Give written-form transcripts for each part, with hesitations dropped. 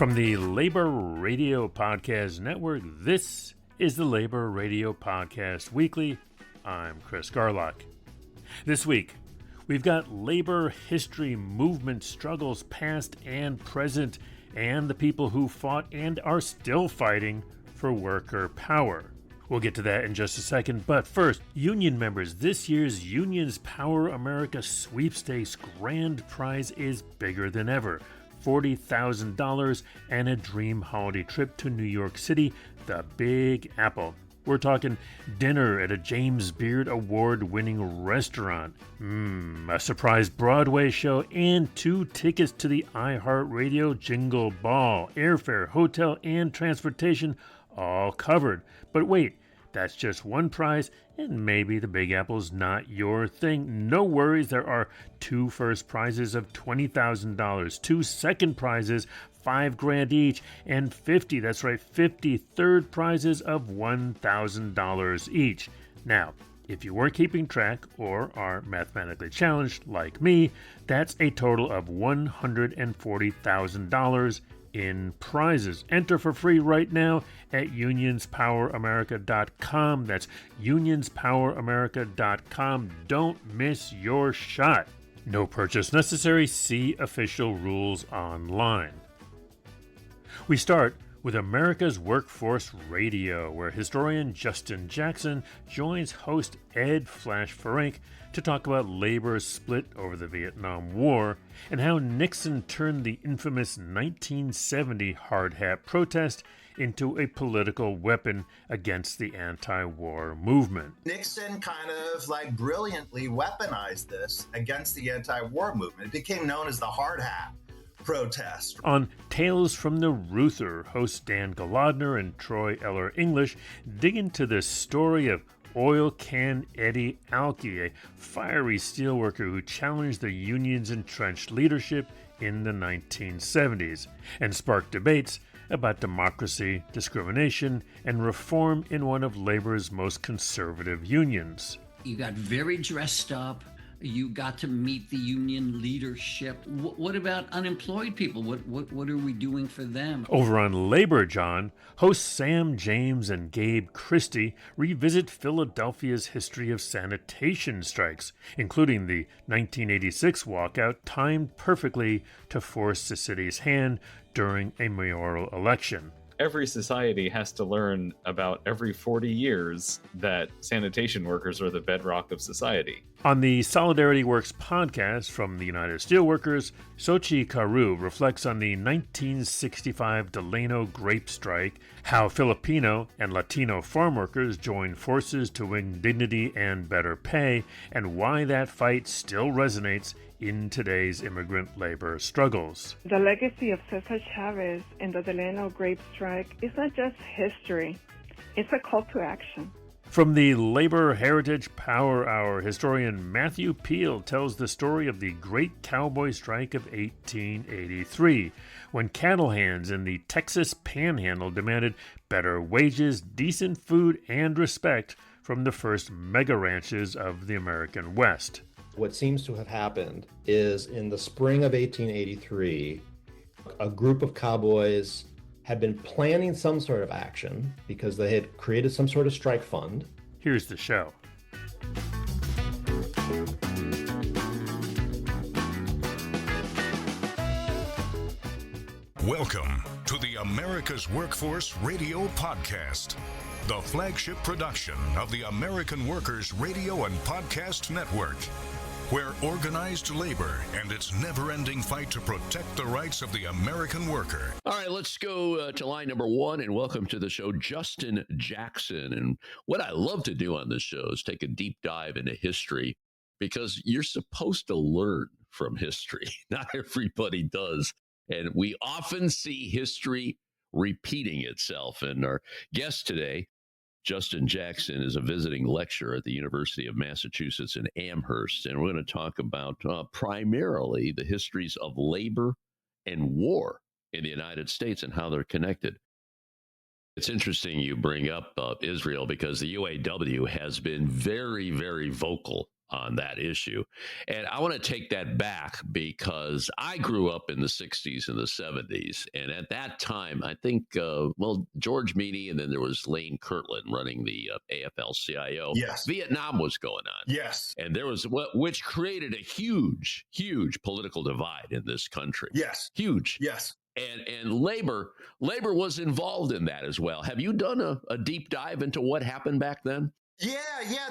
From the Labor Radio Podcast Network, this is the Labor Radio Podcast Weekly. I'm Chris Garlock. This week, we've got labor history, movement, struggles past and present, and the people who fought and are still fighting for worker power. We'll get to that in just a second, but first, union members, this year's Unions Power America Sweepstakes grand prize is bigger than ever. $40,000 and a dream holiday trip to New York City, the Big Apple. We're talking dinner at a James Beard Award-winning restaurant, a surprise Broadway show, and 2 tickets to the iHeartRadio Jingle Ball, airfare, hotel, and transportation all covered. But wait, that's just one prize, and maybe the Big Apple's not your thing. No worries, there are 2 first prizes of $20,000, 2 second prizes, $5,000 each, and 50 third prizes of $1,000 each. Now, if you weren't keeping track or are mathematically challenged like me, that's a total of $140,000 in prizes. Enter for free right now at unionspoweramerica.com. That's unionspoweramerica.com. Don't miss your shot. No purchase necessary. See official rules online. We start with America's Workforce Radio, where historian Justin Jackson joins host Ed Flash Ferenc to talk about labor's split over the Vietnam War and how Nixon turned the infamous 1970 hard hat protest into a political weapon against the anti-war movement. Nixon kind of brilliantly weaponized this against the anti-war movement. It became known as the hard hat protest. On Tales from the Reuther, hosts Dan Golodner and Troy Eller English dig into the story of Oil Can Eddie Alkey, a fiery steelworker who challenged the union's entrenched leadership in the 1970s and sparked debates about democracy, discrimination, and reform in one of labor's most conservative unions. You got very dressed up. You got to meet the union leadership. What about unemployed people? What are we doing for them? Over on Labor Jawn, hosts Sam James and Gabe Christie revisit Philadelphia's history of sanitation strikes, including the 1986 walkout timed perfectly to force the city's hand during a mayoral election. Every society has to learn about every 40 years that sanitation workers are the bedrock of society. On the Solidarity Works podcast from the United Steelworkers, Xochitl Carew reflects on the 1965 Delano grape strike, how Filipino and Latino farm workers joined forces to win dignity and better pay, and why that fight still resonates in today's immigrant labor struggles. The legacy of Cesar Chavez and the Delano grape strike is not just history, it's a call to action. From the Labor Heritage Power Hour, historian Matthew Peel tells the story of the Great Cowboy Strike of 1883, when cattle hands in the Texas Panhandle demanded better wages, decent food, and respect from the first mega ranches of the American West. What seems to have happened is in the spring of 1883, a group of cowboys had been planning some sort of action because they had created some sort of strike fund. Here's the show. Welcome to the America's Workforce Radio Podcast, the flagship production of the American Workers Radio and Podcast Network, where organized labor and its never-ending fight to protect the rights of the American worker. All right, let's go to line number 1 and welcome to the show, Justin Jackson. And what I love to do on this show is take a deep dive into history because you're supposed to learn from history. Not everybody does. And we often see history repeating itself. And our guest today, Justin Jackson, is a visiting lecturer at the University of Massachusetts in Amherst, and we're going to talk about primarily the histories of labor and war in the United States and how they're connected. It's interesting you bring up Israel because the UAW has been very, very vocal on that issue. And I want to take that back because I grew up in the 60s and the 70s. And at that time, I think, George Meany, and then there was Lane Kirtland running the AFL-CIO. Yes. Vietnam was going on. Yes. And there was, which created a huge, huge political divide in this country. Yes. Huge. Yes. And labor was involved in that as well. Have you done a deep dive into what happened back then? Yeah.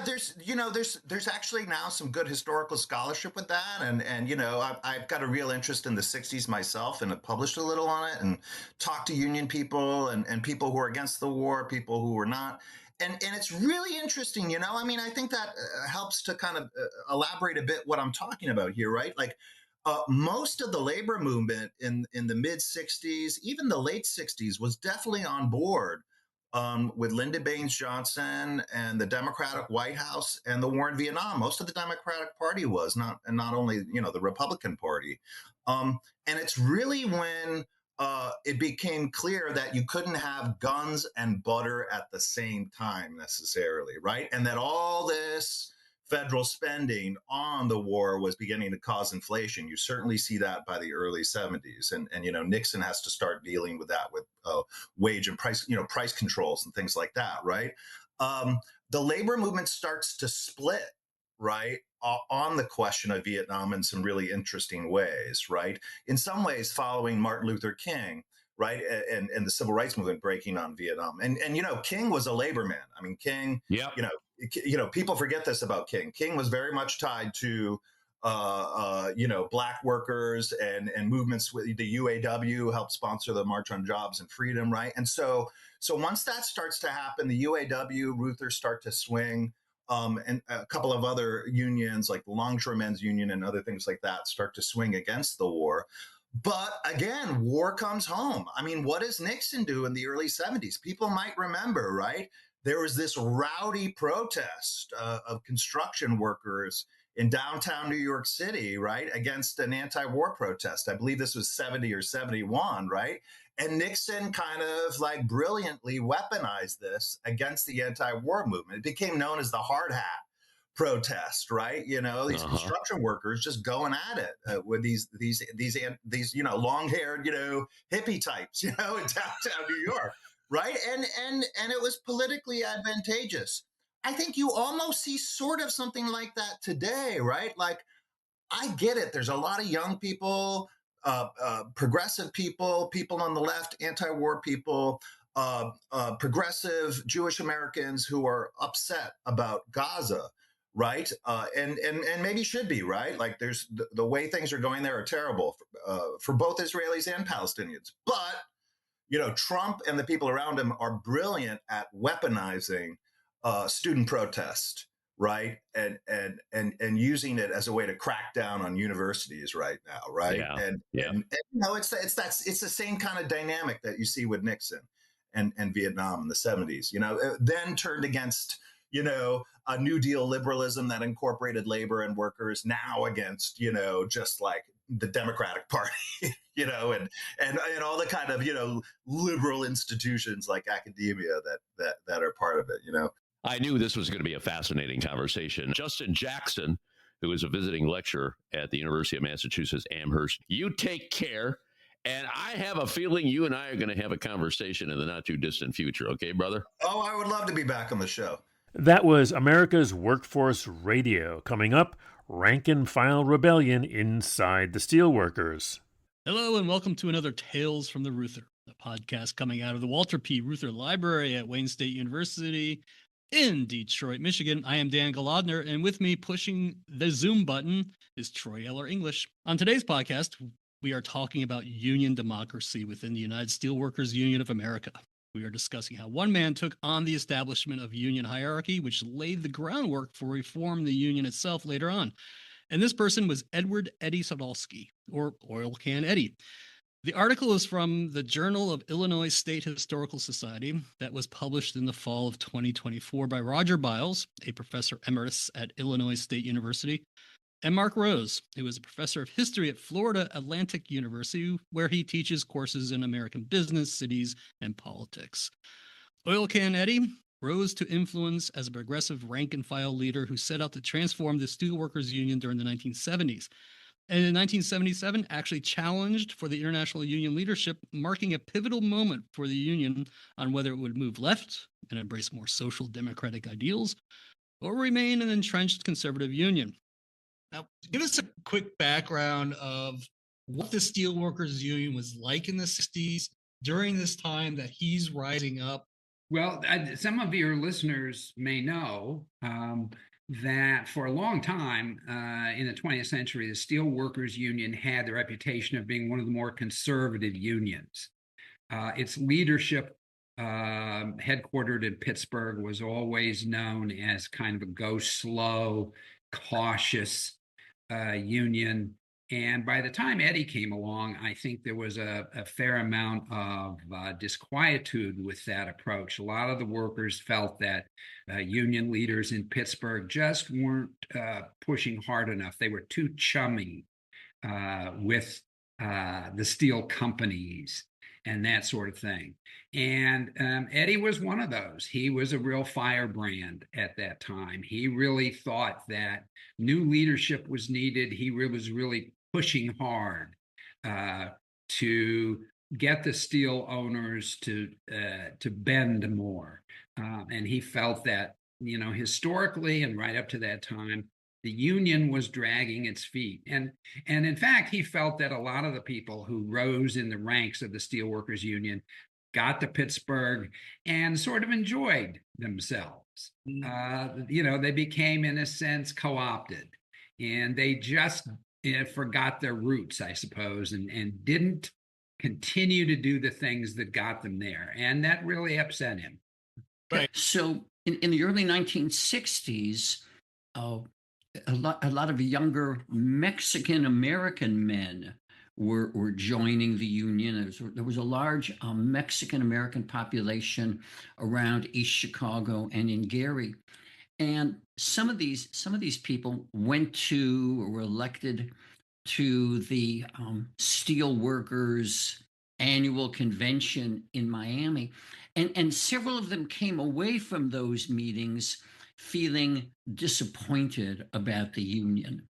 There's actually now some good historical scholarship with that, and I've got a real interest in the '60s myself, and have published a little on it, and talked to union people and people who are against the war, people who were not, and it's really interesting. I think that helps to kind of elaborate a bit what I'm talking about here, right? Like. Most of the labor movement in the mid '60s, even the late '60s, was definitely on board with Lyndon Baines Johnson and the Democratic White House and the war in Vietnam. Most of the Democratic Party was, not only the Republican Party. And it's really when it became clear that you couldn't have guns and butter at the same time necessarily, right? And that all this federal spending on the war was beginning to cause inflation. You certainly see that by the early '70s, and Nixon has to start dealing with that with wage and price controls and things like that, right? The labor movement starts to split, right, on the question of Vietnam in some really interesting ways, right? In some ways, following Martin Luther King, right, and the civil rights movement breaking on Vietnam, and King was a labor man. I mean, King, yeah, people forget this about King. King was very much tied to, black workers and movements with the UAW, helped sponsor the March on Jobs and Freedom, right? And so once that starts to happen, the UAW, Reuther start to swing, and a couple of other unions like the Longshoremen's Union and other things like that start to swing against the war. But again, war comes home. I mean, what does Nixon do in the early '70s? People might remember, right? There was this rowdy protest of construction workers in downtown New York City, right, against an anti-war protest. I believe this was '70 or '71, right? And Nixon kind of like brilliantly weaponized this against the anti-war movement. It became known as the hard hat protest, right? These construction workers just going at it with these long-haired, hippie types, in downtown New York. Right. And it was politically advantageous. I think you almost see sort of something like that today. Right. Like, I get it. There's a lot of young people, progressive people on the left, anti-war people, progressive Jewish Americans who are upset about Gaza. Right. And maybe should be. Right. Like, there's the way things are going there are terrible for both Israelis and Palestinians. But Trump and the people around him are brilliant at weaponizing student protest, right, and using it as a way to crack down on universities right now, right? Yeah. And it's the same kind of dynamic that you see with Nixon and Vietnam in the '70s. Then turned against a New Deal liberalism that incorporated labor and workers. Now against just like the Democratic Party, and all the kind of liberal institutions like academia that are part of it. I knew this was going to be a fascinating conversation. Justin Jackson, who is a visiting lecturer at the University of Massachusetts Amherst, you take care. And I have a feeling you and I are going to have a conversation in the not too distant future. Okay, brother? Oh, I would love to be back on the show. That was America's Workforce Radio. Coming up, rank and file rebellion inside the Steelworkers. Hello and welcome to another Tales from the Reuther, a podcast coming out of the Walter P. Reuther Library at Wayne State University in Detroit, Michigan. I am Dan Golodner, and with me pushing the Zoom button is Troy Eller English. On today's podcast, we are talking about union democracy within the United Steelworkers Union of America. We are discussing how one man took on the establishment of union hierarchy, which laid the groundwork for reform the union itself later on. And this person was Edward Eddie Sadolsky, or Oil Can Eddie. The article is from the Journal of Illinois State Historical Society that was published in the fall of 2024 by Roger Biles, a professor emeritus at Illinois State University, and Mark Rose, who is a professor of history at Florida Atlantic University, where he teaches courses in American business, cities, and politics. Oil Can Eddie, rose to influence as a progressive rank-and-file leader who set out to transform the Steelworkers Union during the 1970s. And in 1977, actually challenged for the international union leadership, marking a pivotal moment for the union on whether it would move left and embrace more social democratic ideals or remain an entrenched conservative union. Now, give us a quick background of what the Steelworkers Union was like in the 60s during this time that he's rising up. Well, some of your listeners may know that for a long time in the 20th century, the Steelworkers Union had the reputation of being one of the more conservative unions. Its leadership, headquartered in Pittsburgh, was always known as kind of a go slow, cautious union. And by the time Eddie came along, I think there was a fair amount of disquietude with that approach. A lot of the workers felt that union leaders in Pittsburgh just weren't pushing hard enough. They were too chummy with the steel companies and that sort of thing. And Eddie was one of those. He was a real firebrand at that time. He really thought that new leadership was needed. He was really pushing hard to get the steel owners to bend more. And he felt that, historically and right up to that time, the union was dragging its feet. And in fact, he felt that a lot of the people who rose in the ranks of the Steelworkers Union got to Pittsburgh and sort of enjoyed themselves. They became, in a sense, co-opted. And they just forgot their roots, I suppose, and didn't continue to do the things that got them there. And that really upset him. Right. So in the early 1960s, a lot of younger Mexican-American men were joining the union. There was a large Mexican-American population around East Chicago and in Gary. And some of these people went to or were elected to the Steelworkers annual convention in Miami. And several of them came away from those meetings feeling disappointed about the union.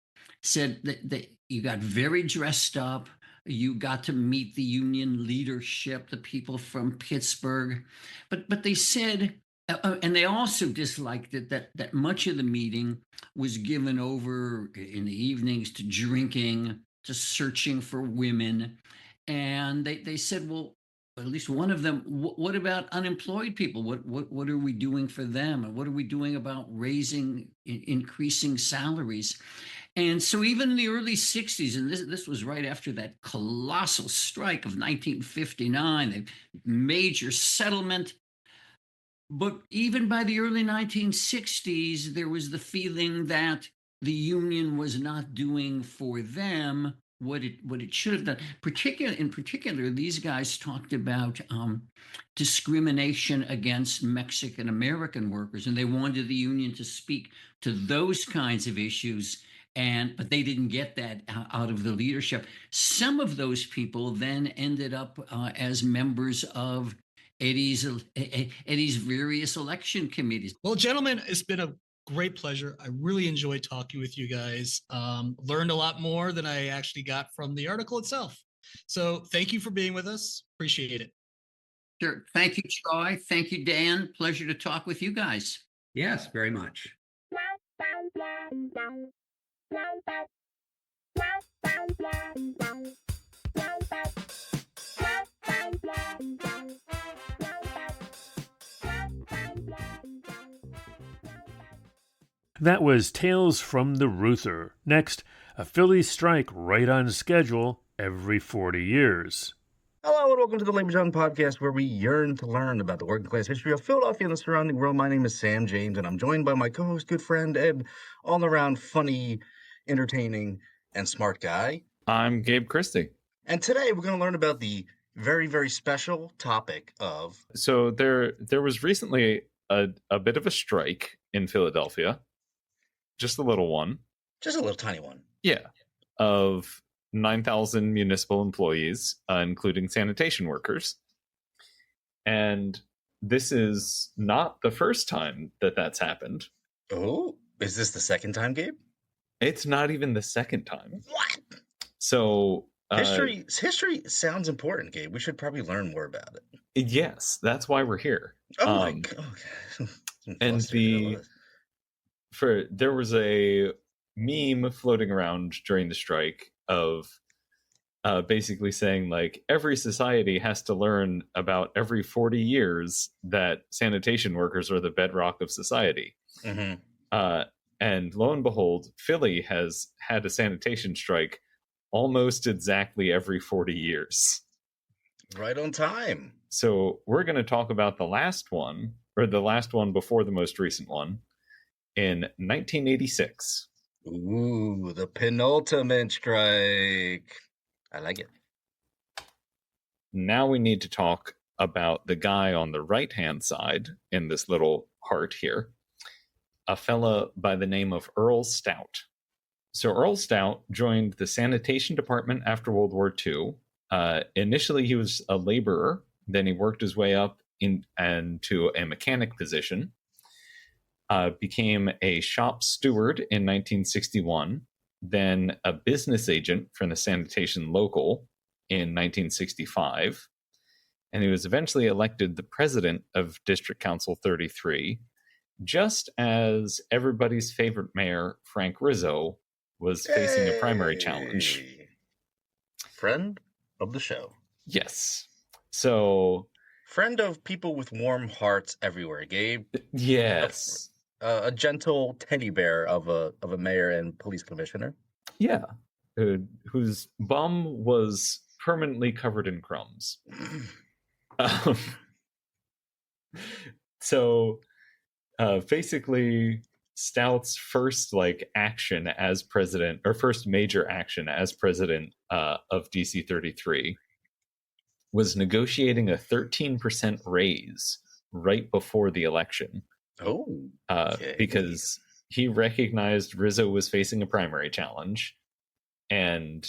Said that you got very dressed up. You got to meet the union leadership, the people from Pittsburgh. But they said, and they also disliked it, that much of the meeting was given over in the evenings to drinking, to searching for women. And they said, well, at least one of them, what about unemployed people? What are we doing for them? And what are we doing about increasing salaries? And so even in the early 60s, and this was right after that colossal strike of 1959, the major settlement. But even by the early 1960s, there was the feeling that the union was not doing for them what it should have done. In particular, these guys talked about discrimination against Mexican American workers, and they wanted the union to speak to those kinds of issues. But they didn't get that out of the leadership. Some of those people then ended up as members of Eddie's various election committees. Well, gentlemen, it's been a great pleasure. I really enjoyed talking with you guys. Learned a lot more than I actually got from the article itself. So thank you for being with us. Appreciate it. Sure. Thank you, Troy. Thank you, Dan. Pleasure to talk with you guys. Yes, very much. That was Tales from the Reuther. Next, a Philly strike right on schedule every 40 years. Hello and welcome to the Labor John podcast, where we yearn to learn about the working class history of Philadelphia and the surrounding world. My name is Sam James, and I'm joined by my co-host, good friend, Ed, all-around funny, entertaining, and smart guy. I'm Gabe Christie. And today we're going to learn about the very, very special topic of... So there was recently a bit of a strike in Philadelphia. Just a little one. Just a little tiny one. Yeah. Of 9,000 municipal employees, including sanitation workers. And this is not the first time that that's happened. Oh, is this the second time, Gabe? It's not even the second time. What? So history sounds important, Gabe. We should probably learn more about it. Yes, that's why we're here. Oh my God. Okay. And there was a meme floating around during the strike of basically saying, like, every society has to learn about every 40 years that sanitation workers are the bedrock of society. Mm-hmm. And lo and behold, Philly has had a sanitation strike almost exactly every 40 years. Right on time. So we're going to talk about the last one, or the last one before the most recent one, in 1986. Ooh, the penultimate strike. I like it. Now we need to talk about the guy on the right-hand side in this little heart here, a fella by the name of Earl Stout. So Earl Stout joined the sanitation department after World War II. Initially, he was a laborer. Then he worked his way up into a mechanic position. Became a shop steward in 1961. Then a business agent for the sanitation local in 1965. And he was eventually elected the president of District Council 33, just as everybody's favorite mayor, Frank Rizzo, was facing a primary challenge. Friend of the show. Yes. So... friend of people with warm hearts everywhere, Gabe. Yes. A gentle teddy bear of a mayor and police commissioner. Yeah. Whose bum was permanently covered in crumbs. So basically, Stout's first action as president, or first major action as president of DC 33, was negotiating a 13% raise right before the election. Oh, okay. Because he recognized Rizzo was facing a primary challenge, and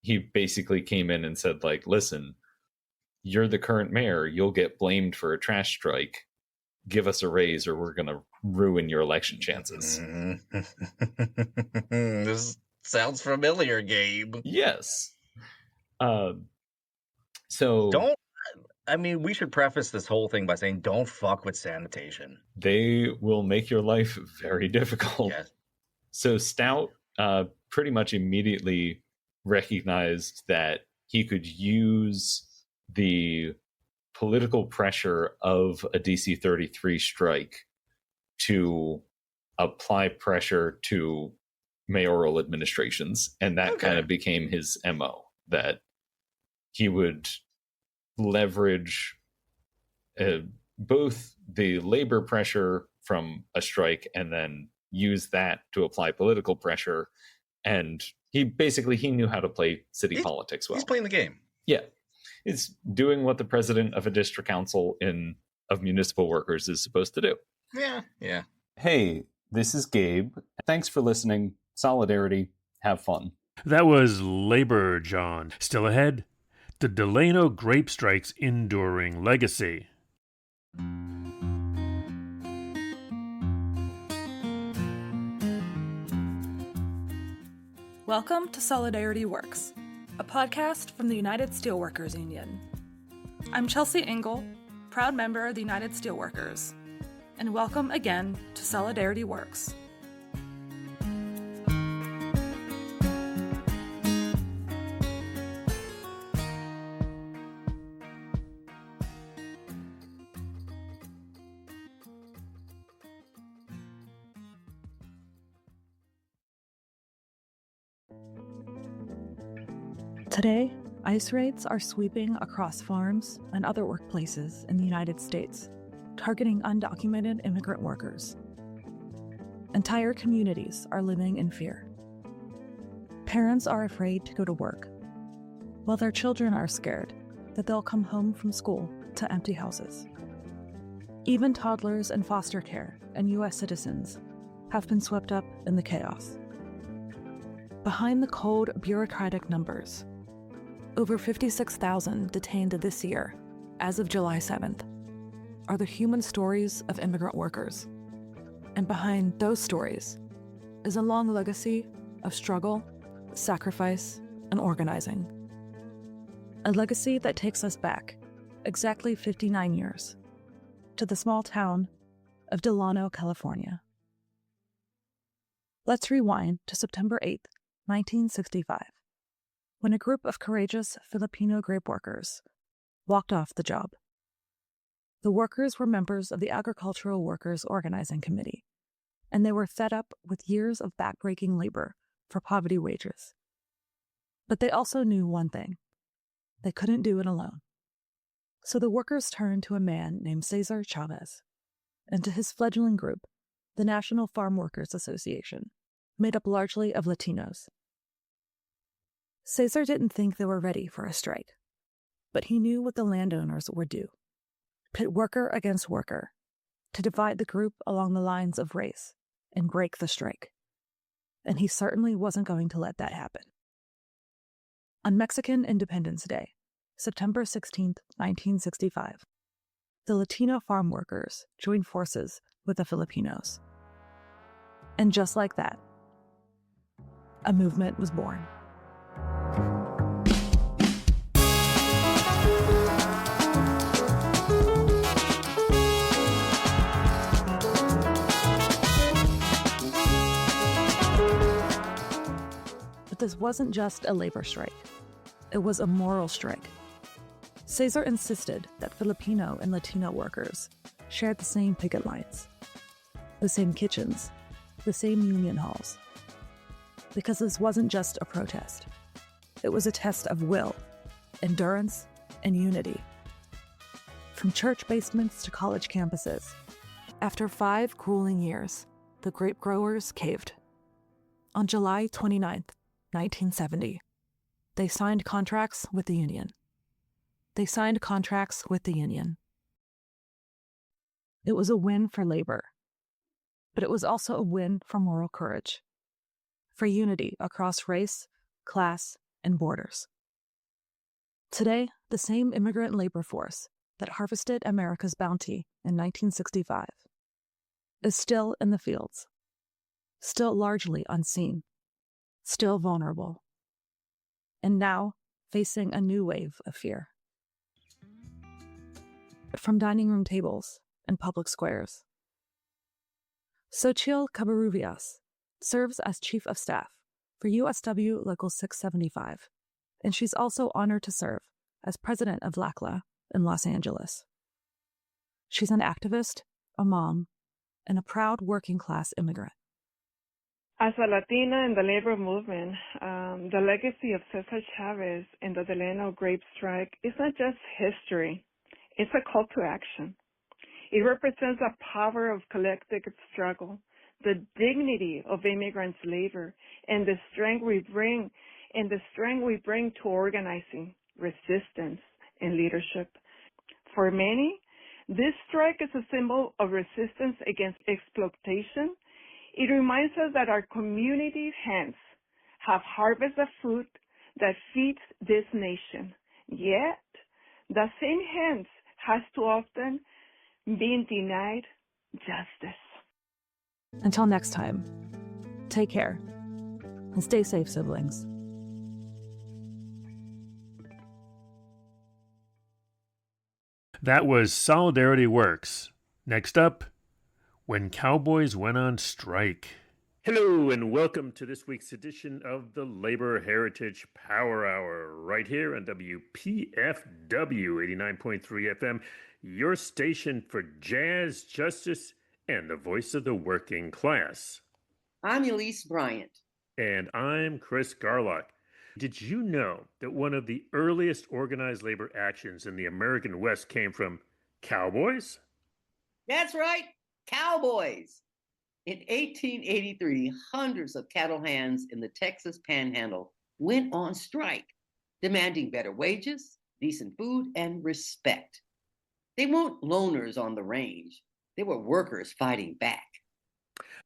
he basically came in and said, like, listen, you're the current mayor, you'll get blamed for a trash strike. Give us a raise or we're going to ruin your election chances. This sounds familiar, Gabe. Yes. We should preface this whole thing by saying don't fuck with sanitation. They will make your life very difficult. Yes. So Stout pretty much immediately recognized that he could use the political pressure of a DC 33 strike to apply pressure to mayoral administrations. And that kind of became his MO, that he would leverage both the labor pressure from a strike and then use that to apply political pressure. And he knew how to play city politics well. He's playing the game. Yeah. It's doing what the president of a district council of municipal workers is supposed to do. Yeah. Hey, this is Gabe. Thanks for listening. Solidarity. Have fun. That was Labor, Jawn. Still ahead, the Delano grape strike's enduring legacy. Welcome to Solidarity Works, a podcast from the United Steelworkers Union. I'm Chelsea Engel, proud member of the United Steelworkers, and welcome again to Solidarity Works. Today, ICE raids are sweeping across farms and other workplaces in the United States, targeting undocumented immigrant workers. Entire communities are living in fear. Parents are afraid to go to work, while their children are scared that they'll come home from school to empty houses. Even toddlers in foster care and U.S. citizens have been swept up in the chaos. Behind the cold, bureaucratic numbers, over 56,000 detained this year, as of July 7th, are the human stories of immigrant workers. And behind those stories is a long legacy of struggle, sacrifice, and organizing. A legacy that takes us back exactly 59 years to the small town of Delano, California. Let's rewind to September 8, 1965, when a group of courageous Filipino grape workers walked off the job. The workers were members of the Agricultural Workers Organizing Committee, and they were fed up with years of backbreaking labor for poverty wages. But they also knew one thing: they couldn't do it alone. So the workers turned to a man named Cesar Chavez and to his fledgling group, the National Farm Workers Association, made up largely of Latinos. Cesar didn't think they were ready for a strike, but he knew what the landowners would do: pit worker against worker, to divide the group along the lines of race and break the strike. And he certainly wasn't going to let that happen. On Mexican Independence Day, September 16, 1965, the Latino farm workers joined forces with the Filipinos. And just like that, a movement was born. But this wasn't just a labor strike. It was a moral strike. Cesar insisted that Filipino and Latino workers shared the same picket lines, the same kitchens, the same union halls. Because this wasn't just a protest. It was a test of will, endurance, and unity. From church basements to college campuses, after 5 grueling years, the grape growers caved. On July 29, 1970, they signed contracts with the union. It was a win for labor, but it was also a win for moral courage, for unity across race, class, and borders. Today, the same immigrant labor force that harvested America's bounty in 1965 is still in the fields, still largely unseen, still vulnerable, and now facing a new wave of fear. From dining room tables and public squares. Xochitl Cabarrubias serves as Chief of Staff for USW Local 675, and she's also honored to serve as President of LACLA in Los Angeles. She's an activist, a mom, and a proud working-class immigrant. As a Latina in the labor movement, the legacy of Cesar Chavez and the Delano grape strike is not just history, it's a call to action. It represents the power of collective struggle, the dignity of immigrants' labor, and the strength we bring to organizing, resistance, and leadership. For many, this strike is a symbol of resistance against exploitation. It reminds us that our community hands have harvested the food that feeds this nation. Yet, the same hands has too often been denied justice. Until next time, take care and stay safe, siblings. That was Solidarity Works. Next up, When Cowboys Went on Strike. Hello, and welcome to this week's edition of the Labor Heritage Power Hour, right here on WPFW 89.3 FM, your station for jazz, justice, and the voice of the working class. I'm Elise Bryant. And I'm Chris Garlock. Did you know that one of the earliest organized labor actions in the American West came from cowboys? That's right, cowboys. In 1883, hundreds of cattle hands in the Texas Panhandle went on strike, demanding better wages, decent food, and respect. They weren't loners on the range. They were workers fighting back.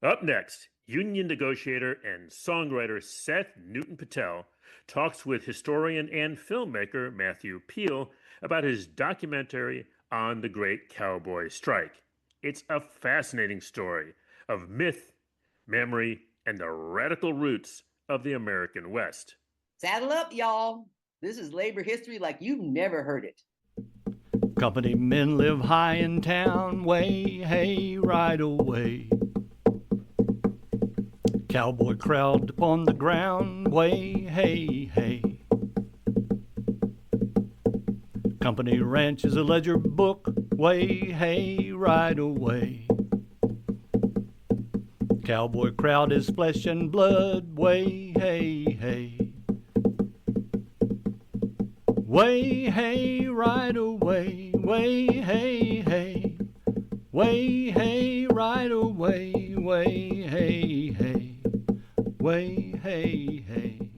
Up next, union negotiator and songwriter Seth Newton Patel talks with historian and filmmaker Matthew Peel about his documentary on the Great Cowboy Strike. It's a fascinating story of myth, memory, and the radical roots of the American West. Saddle up, y'all. This is labor history like you've never heard it. Company men live high in town, way, hey, right away. Cowboy crowd upon the ground, way, hey, hey. Company ranch is a ledger book, way, hey, right away. Cowboy crowd is flesh and blood, way, hey, hey. Way, hey, right away, way, hey, hey. Way, hey, right away, way, hey, hey. Way, hey, hey.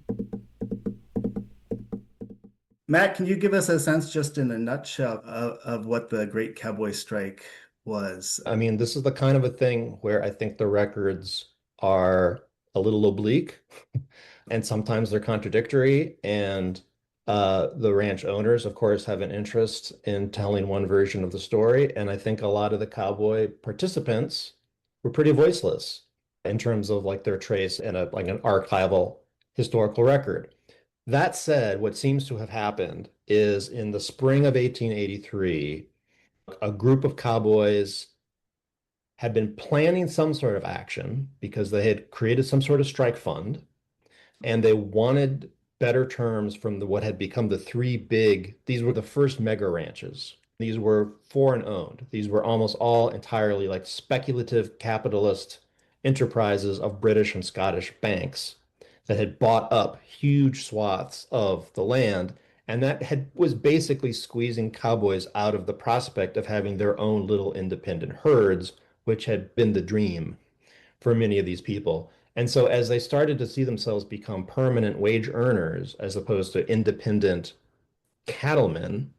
Matt, can you give us a sense, just in a nutshell, of what the Great Cowboy Strike was? I mean, this is the kind of a thing where I think the records are a little oblique and sometimes they're contradictory. And the ranch owners, of course, have an interest in telling one version of the story. And I think a lot of the cowboy participants were pretty voiceless in terms of like their trace in an archival historical record. That said, what seems to have happened is in the spring of 1883, a group of cowboys had been planning some sort of action because they had created some sort of strike fund, and they wanted better terms from what had become these were the first mega ranches. These were foreign owned. These were almost all entirely like speculative capitalist enterprises of British and Scottish banks that had bought up huge swaths of the land, and that was basically squeezing cowboys out of the prospect of having their own little independent herds, which had been the dream for many of these people. And so as they started to see themselves become permanent wage earners as opposed to independent cattlemen,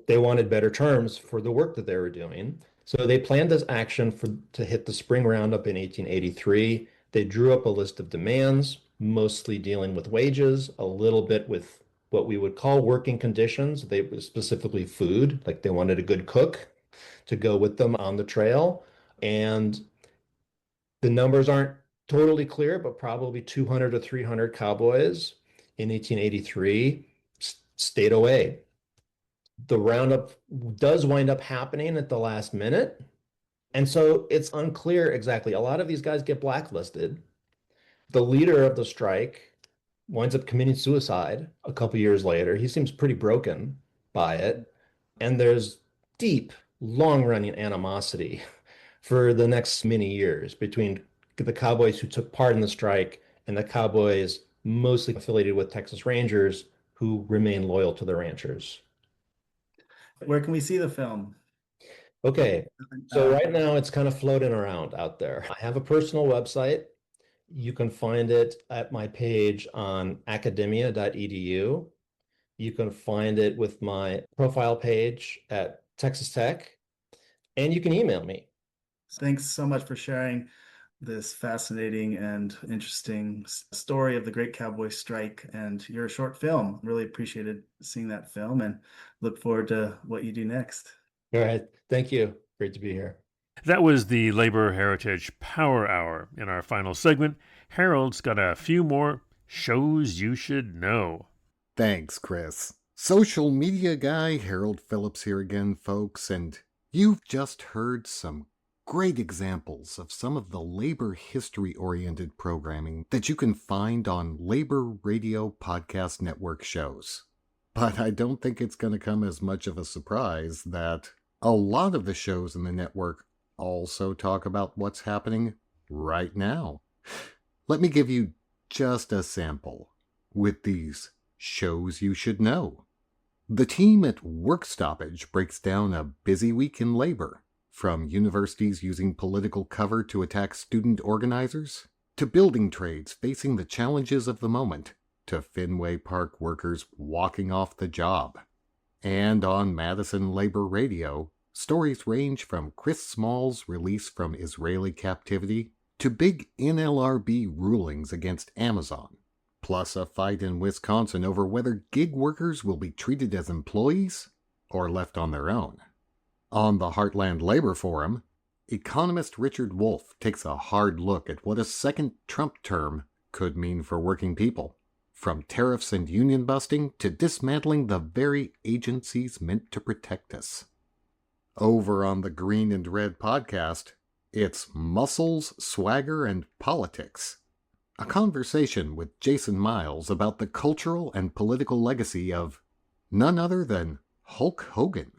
they wanted better terms for the work that they were doing. So they planned this action to hit the spring roundup in 1883. They drew up a list of demands, mostly dealing with wages, a little bit with what we would call working conditions. They were specifically food, like they wanted a good cook to go with them on the trail. And the numbers aren't totally clear, but probably 200 to 300 cowboys in 1883 stayed away. The roundup does wind up happening at the last minute. And so it's unclear exactly. A lot of these guys get blacklisted. The leader of the strike winds up committing suicide a couple years later. He seems pretty broken by it. And there's deep, long-running animosity for the next many years between the cowboys who took part in the strike and the cowboys mostly affiliated with Texas Rangers who remain loyal to the ranchers. Where can we see the film? Okay, so right now it's kind of floating around out there. I have a personal website. You can find it at my page on academia.edu. You can find it with my profile page at Texas Tech, and you can email me. Thanks so much for sharing this fascinating and interesting story of the Great Cowboy Strike and your short film. Really appreciated seeing that film and look forward to what you do next. All right. Thank you. Great to be here. That was the Labor Heritage Power Hour. In our final segment, Harold's got a few more shows you should know. Thanks, Chris. Social media guy Harold Phillips here again, folks, and you've just heard some great examples of some of the labor history-oriented programming that you can find on Labor Radio Podcast Network shows. But I don't think it's going to come as much of a surprise that a lot of the shows in the network also talk about what's happening right now. Let me give you just a sample with these shows you should know. The team at Work Stoppage breaks down a busy week in labor, from universities using political cover to attack student organizers, to building trades facing the challenges of the moment, to Fenway Park workers walking off the job. And on Madison Labor Radio, stories range from Chris Small's release from Israeli captivity to big NLRB rulings against Amazon, plus a fight in Wisconsin over whether gig workers will be treated as employees or left on their own. On the Heartland Labor Forum, economist Richard Wolff takes a hard look at what a second Trump term could mean for working people, from tariffs and union busting to dismantling the very agencies meant to protect us. Over on the Green and Red podcast, it's Muscles, Swagger, and Politics, a conversation with Jason Miles about the cultural and political legacy of none other than Hulk Hogan.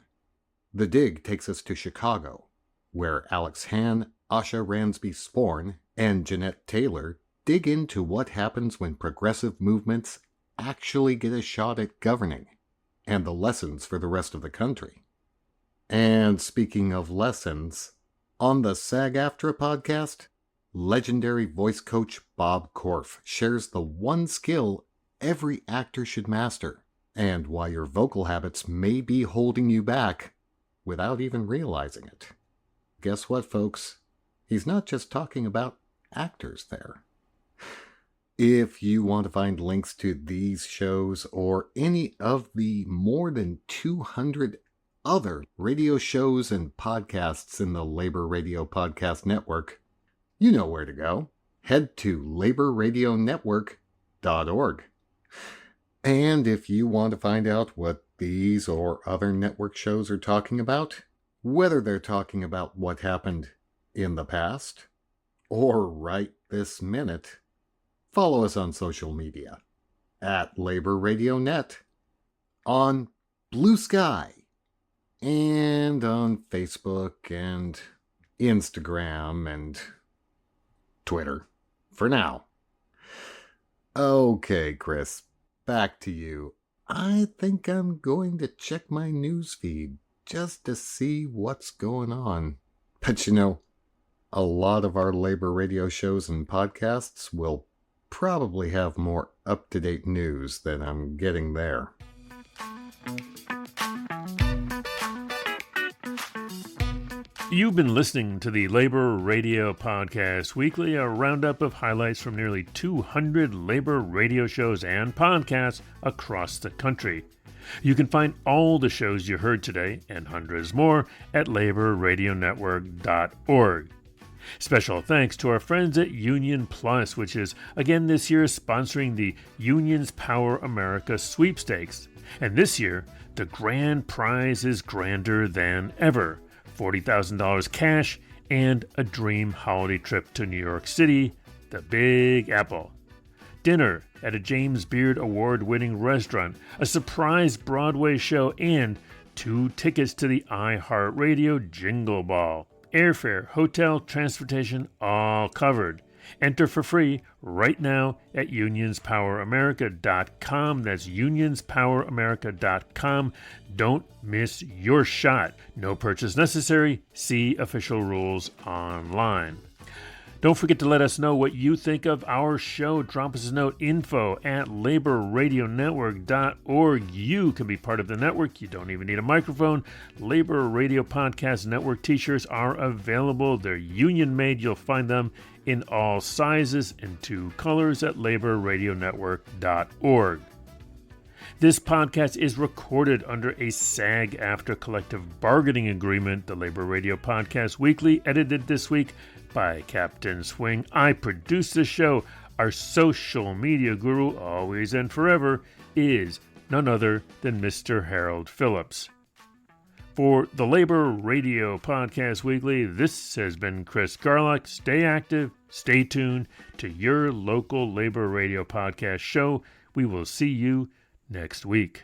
The Dig takes us to Chicago, where Alex Hahn, Asha Ransby-Sporn, and Jeanette Taylor dig into what happens when progressive movements actually get a shot at governing, and the lessons for the rest of the country. And speaking of lessons, on the SAG-AFTRA podcast, legendary voice coach Bob Korf shares the one skill every actor should master, and why your vocal habits may be holding you back without even realizing it. Guess what, folks? He's not just talking about actors there. If you want to find links to these shows or any of the more than 200 other radio shows and podcasts in the Labor Radio Podcast Network, you know where to go. Head to laborradionetwork.org. And if you want to find out what these or other network shows are talking about, whether they're talking about what happened in the past or right this minute, follow us on social media at Labor Radio Net, on Blue Sky, and on Facebook and Instagram and Twitter for now. Okay, Chris, back to you. I think I'm going to check my news feed just to see what's going on. But you know, a lot of our labor radio shows and podcasts will probably have more up-to-date news than I'm getting there. You've been listening to the Labor Radio Podcast Weekly, a roundup of highlights from nearly 200 labor radio shows and podcasts across the country. You can find all the shows you heard today and hundreds more at laborradionetwork.org. Special thanks to our friends at Union Plus, which is again this year sponsoring the Unions Power America sweepstakes. And this year, the grand prize is grander than ever. $40,000 cash, and a dream holiday trip to New York City, the Big Apple. Dinner at a James Beard Award-winning restaurant, a surprise Broadway show, and 2 tickets to the iHeartRadio Jingle Ball. Airfare, hotel, transportation, all covered. Enter for free right now at unionspoweramerica.com. That's unionspoweramerica.com. Don't miss your shot. No purchase necessary. See official rules online. Don't forget to let us know what you think of our show. Drop us a note, info@laborradionetwork.org. You can be part of the network. You don't even need a microphone. Labor Radio Podcast Network t-shirts are available. They're union made. You'll find them in all sizes and 2 colors at laborradionetwork.org. This podcast is recorded under a SAG-AFTRA collective bargaining agreement. The Labor Radio Podcast Weekly, edited this week by Captain Swing. I produce the show. Our social media guru, always and forever, is none other than Mr. Harold Phillips. For the Labor Radio Podcast Weekly, this has been Chris Garlock. Stay active, stay tuned to your local Labor Radio Podcast show. We will see you next week.